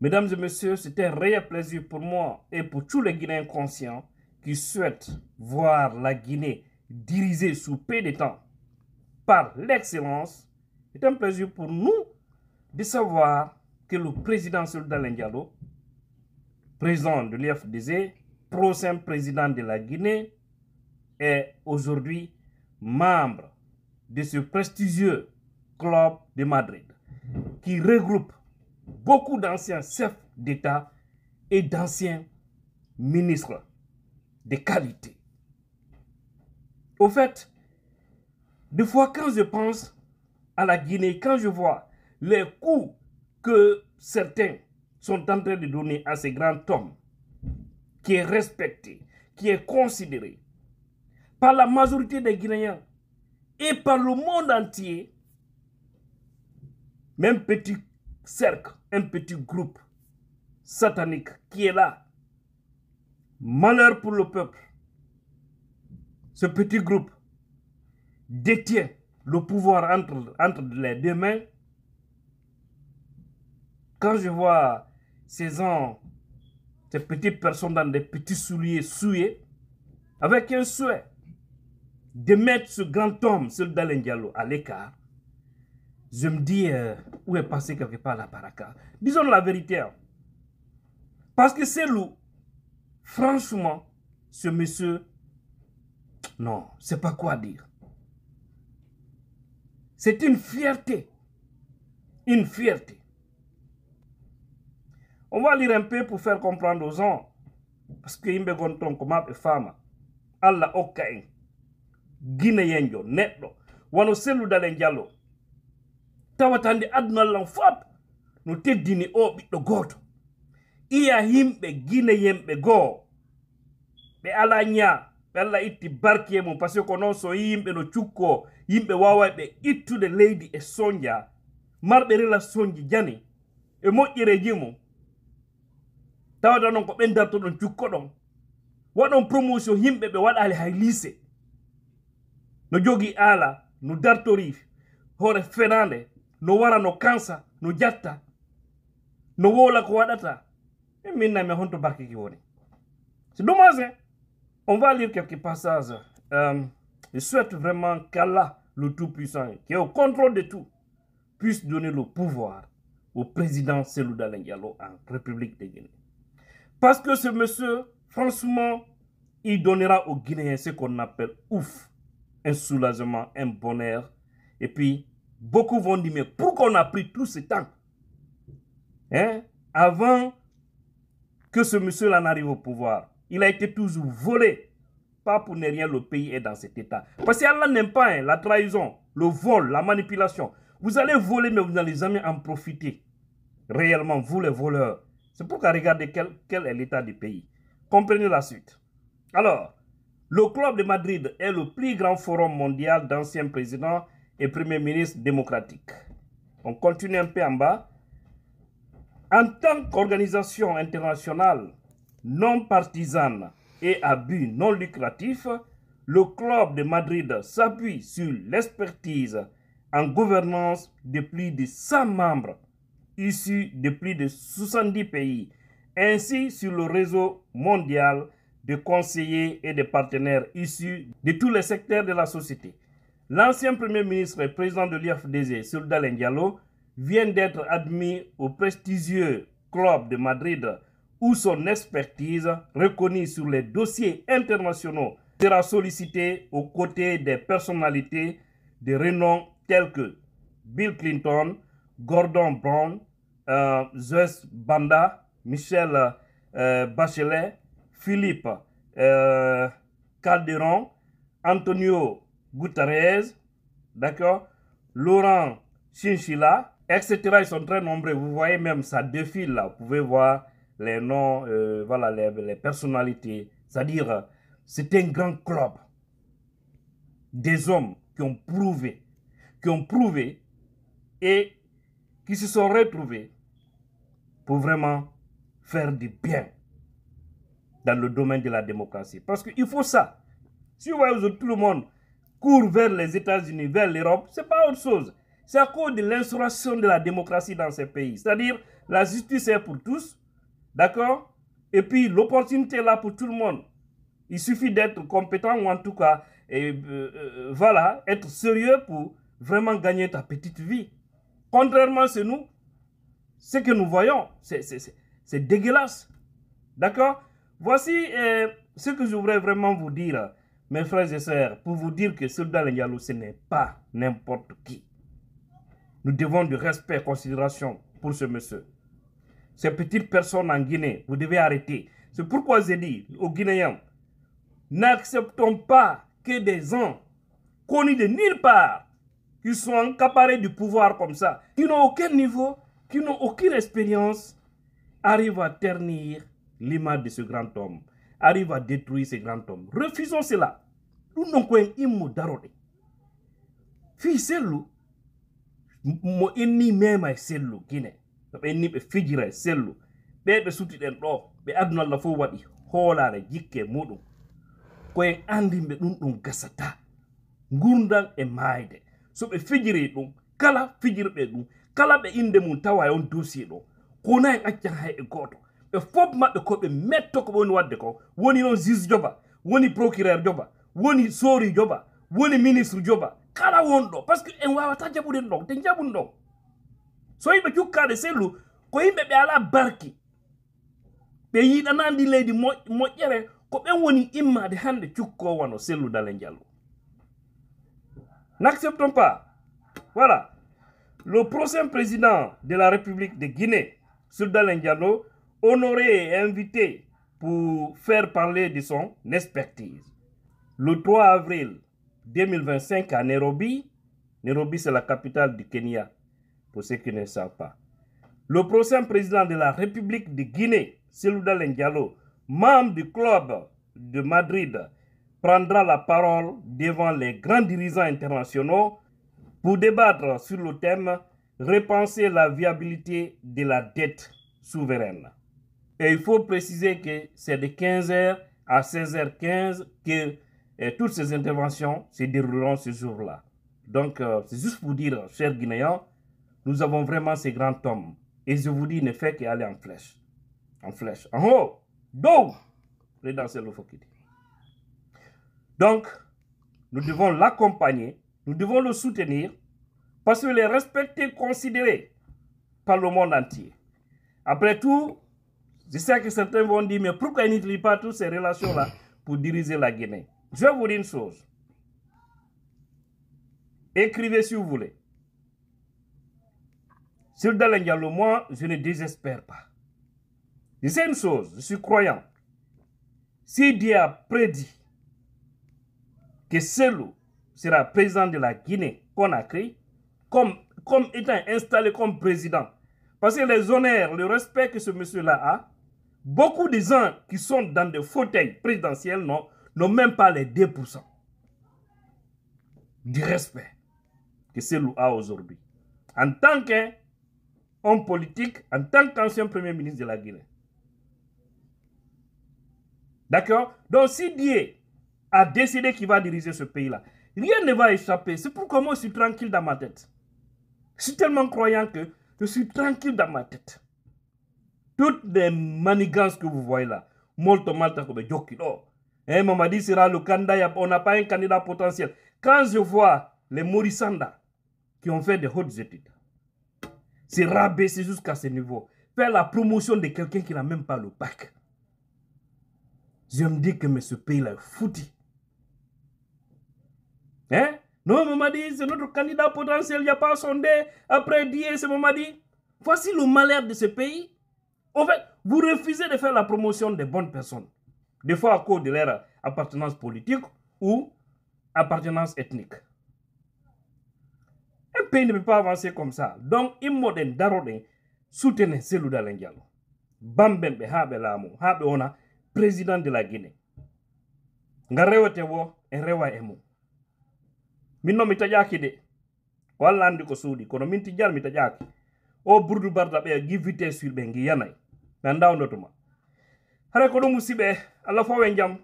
Mesdames et messieurs, c'était un réel plaisir pour moi et pour tous les Guinéens conscients qui souhaitent voir la Guinée dirigée sous peu de temps par l'excellence. C'est un plaisir pour nous de savoir que le président Souleymane Diallo, président de l'IFDZ, prochain président de la Guinée, est aujourd'hui membre de ce prestigieux club de Madrid qui regroupe beaucoup d'anciens chefs d'État et d'anciens ministres de qualité. Au fait, des fois quand je pense à la Guinée, quand je vois les coups que certains sont en train de donner à ce grand homme, qui est respecté, qui est considéré par la majorité des Guinéens et par le monde entier, même petit cercle, un petit groupe satanique qui est là. Malheur pour le peuple. Ce petit groupe détient le pouvoir entre les deux mains. Quand je vois ces petites personnes dans des petits souliers souillés, avec un souhait de mettre ce grand homme, Souleymane Diallo, à l'écart, je me dis où est passé quelque part la baraka. Disons la vérité. Hein. Parce que c'est loup. Franchement, ce monsieur, non, c'est pas quoi dire. C'est une fierté. Une fierté. On va lire un peu pour faire comprendre aux gens. Parce que yimbe gonton ko mabbe fama. Allah okkaen. Guinéen jo neddo. Wano Souleymane Diallo. Tawatande aduna lan fop no teddini o ɓiɗɗo goto. Iya himɓe Guinéen goo ɓe ala ñaa ɓe Allah itti barke mum par ce que noon so yimɓe no cukko yimɓe waway ɓe ittude leydi e soñdia marɓe relation ji jani e moƴƴereji mum tawata noon ko ɓen darto ɗon cukko ɗon waɗon promotion yimɓe ɓe waɗali hay lycée no jogi ala no dartori hoore fenande no wara no kansa no jatta no wola ko waɗata min nami honto barke ki woni. C'est dommage, hein? On va lire quelques passages. Je souhaite vraiment qu'Allah, le Tout-Puissant, qui est au contrôle de tout, puisse donner le pouvoir au président Souleymane Diallo en République de Guinée. Parce que ce monsieur, franchement, il donnera aux Guinéens ce qu'on appelle ouf, un soulagement, un bonheur. Et puis, beaucoup vont dire, mais pourquoi on a pris tout ce temps hein? Avant que ce monsieur-là n'arrive au pouvoir. Il a été toujours volé. Pas pour ne rien, le pays est dans cet état. Parce qu'Allah n'aime pas hein, la trahison, le vol, la manipulation. Vous allez voler, mais vous n'allez jamais en profiter. Réellement, vous les voleurs. C'est pourquoi regardez quel est l'état du pays. Comprenez la suite. Alors, le Club de Madrid est le plus grand forum mondial d'anciens présidents et premiers ministres démocratiques. On continue un peu en bas. En tant qu'organisation internationale non partisane et à but non lucratif, le Club de Madrid s'appuie sur l'expertise en gouvernance de plus de 100 membres issus de plus de 70 pays, ainsi sur le réseau mondial de conseillers et de partenaires issus de tous les secteurs de la société. L'ancien Premier ministre et président de l'IFDZ, Souleymane Diallo, vient d'être admis au prestigieux Club de Madrid où son expertise, reconnue sur les dossiers internationaux, sera sollicitée aux côtés des personnalités de renom tels que Bill Clinton, Gordon Brown, Joyce Banda, Michel Bachelet, Philippe Calderon, Antonio Guterres, d'accord, Laurent Chinchilla, etc. Ils sont très nombreux. Vous voyez même, ça défile là. Vous pouvez voir les noms, voilà, les personnalités. C'est-à-dire, c'est un grand club. Des hommes qui ont prouvé et qui se sont retrouvés pour vraiment faire du bien dans le domaine de la démocratie. Parce qu'il faut ça. Si vous voyez aujourd'hui tout le monde court vers les États-Unis, vers l'Europe, ce n'est pas autre chose. C'est à cause de l'instauration de la démocratie dans ces pays. C'est-à-dire La justice est pour tous. D'accord? Et puis, l'opportunité est là pour tout le monde. Il suffit d'être compétent ou en tout cas, voilà, être sérieux pour vraiment gagner ta petite vie. Contrairement à nous, ce que nous voyons, c'est dégueulasse. D'accord? Voici ce que je voudrais vraiment vous dire, mes frères et sœurs, pour vous dire que Cellou Dalein Diallo, ce n'est pas n'importe qui. Nous devons du respect et considération pour ce monsieur. Ces petites personnes en Guinée, vous devez arrêter. C'est pourquoi j'ai dit aux Guinéens, n'acceptons pas que des gens connus de nulle part, qui sont accaparés du pouvoir comme ça, qui n'ont aucun niveau, qui n'ont aucune expérience, arrivent à ternir l'image de ce grand homme, arrivent à détruire ce grand homme. Refusons cela. Nous n'avons pas un darode. Fils Cellou, mo ennemi même à Cellou Guinée. Ennemi be fijira Cellou. Be suti den do, be aduna la fo wadi holare jikke mudum. Ko en andi be dum gasata. Ngurdang e maide. So be fijiri dum, kala fijirbe dum, kala be inde mun tawa on dossier do. Ko na en accan hay e goto. Be fop mabbe ko be metto ko woni wadde ko, woni non juge joba, woni procureur joba, woni sori joba, woni ministre joba. Kala wondo parce que en wawata jabude ndong te jabun ndong. So yimbe jukkade Cellou ko yimbe be ala barki. Be yidanandi leydi moƴƴere ko be woni immade hande cukko wano Cellou Dalein Diallo. N'acceptons pas. Voilà. Le prochain président de la République de Guinée, Cellou Dalein Diallo, honoré et invité pour faire parler de son expertise. Le 3 avril 2025 à Nairobi. Nairobi, c'est la capitale du Kenya, pour ceux qui ne savent pas. Le prochain président de la République de Guinée, Cellou Dalein Diallo, membre du club de Madrid, prendra la parole devant les grands dirigeants internationaux pour débattre sur le thème « Repenser la viabilité de la dette souveraine ». Et il faut préciser que c'est de 15h à 16h15 que toutes ces interventions se dérouleront ce jour-là. Donc, c'est juste pour dire, chers Guinéens, nous avons vraiment ces grands hommes. Et je vous dis, il ne fait qu'aller en flèche. En flèche. En haut, dos, président Cellou Fokidi. Donc, nous devons l'accompagner, nous devons le soutenir, parce qu'il est respecté, considéré par le monde entier. Après tout, je sais que certains vont dire, mais pourquoi il n'utilise pas toutes ces relations-là pour diriger la Guinée? Je vais vous dire une chose. Écrivez si vous voulez. Cellou Dalein Diallo, moi, je ne désespère pas. Je sais une chose, je suis croyant. Si Dieu a prédit que Cellou sera président de la Guinée-Conakry, comme étant installé comme président, parce que les honneurs, le respect que ce monsieur-là a, beaucoup de gens qui sont dans des fauteuils présidentiels n'ont même pas les 2% du respect que Cellou a aujourd'hui. En tant qu'homme politique, en tant qu'ancien premier ministre de la Guinée. D'accord? Donc si Dieu a décidé qu'il va diriger ce pays-là, rien ne va échapper. C'est pourquoi moi je suis tranquille dans ma tête. Je suis tellement croyant que je suis tranquille dans ma tête. Toutes les manigances que vous voyez là, molto malta comme Jokilo. Mamadi sera le candidat, on n'a pas un candidat potentiel. Quand je vois les Morissanda qui ont fait des hautes études, c'est rabaisser jusqu'à ce niveau. Faire la promotion de quelqu'un qui n'a même pas le bac. Je me dis que ce pays-là est foutu. Hein? Non, Mamadi, c'est notre candidat potentiel, il n'y a pas sondé. Après 10 c'est Mamadi. Voici le malheur de ce pays. En fait, vous refusez de faire la promotion des bonnes personnes. Des fois à cause de leur appartenance politique ou appartenance ethnique. Un pays ne peut pas avancer comme ça. Donc, il m'a dit d'aroder, soutenez Cellou Dalein Diallo. Bambembe habe lamu, habe ona, président de la Guinée. Nga rewete wo, en rewa emu. Minno mitajaki de. Walla andi ko suudi, kono minti jar mitajaki. O burdu barda be gi vitesse sur be ngi yanay. Nanda ondotuma. Hare ko dum musibe, Allah fo wen jam.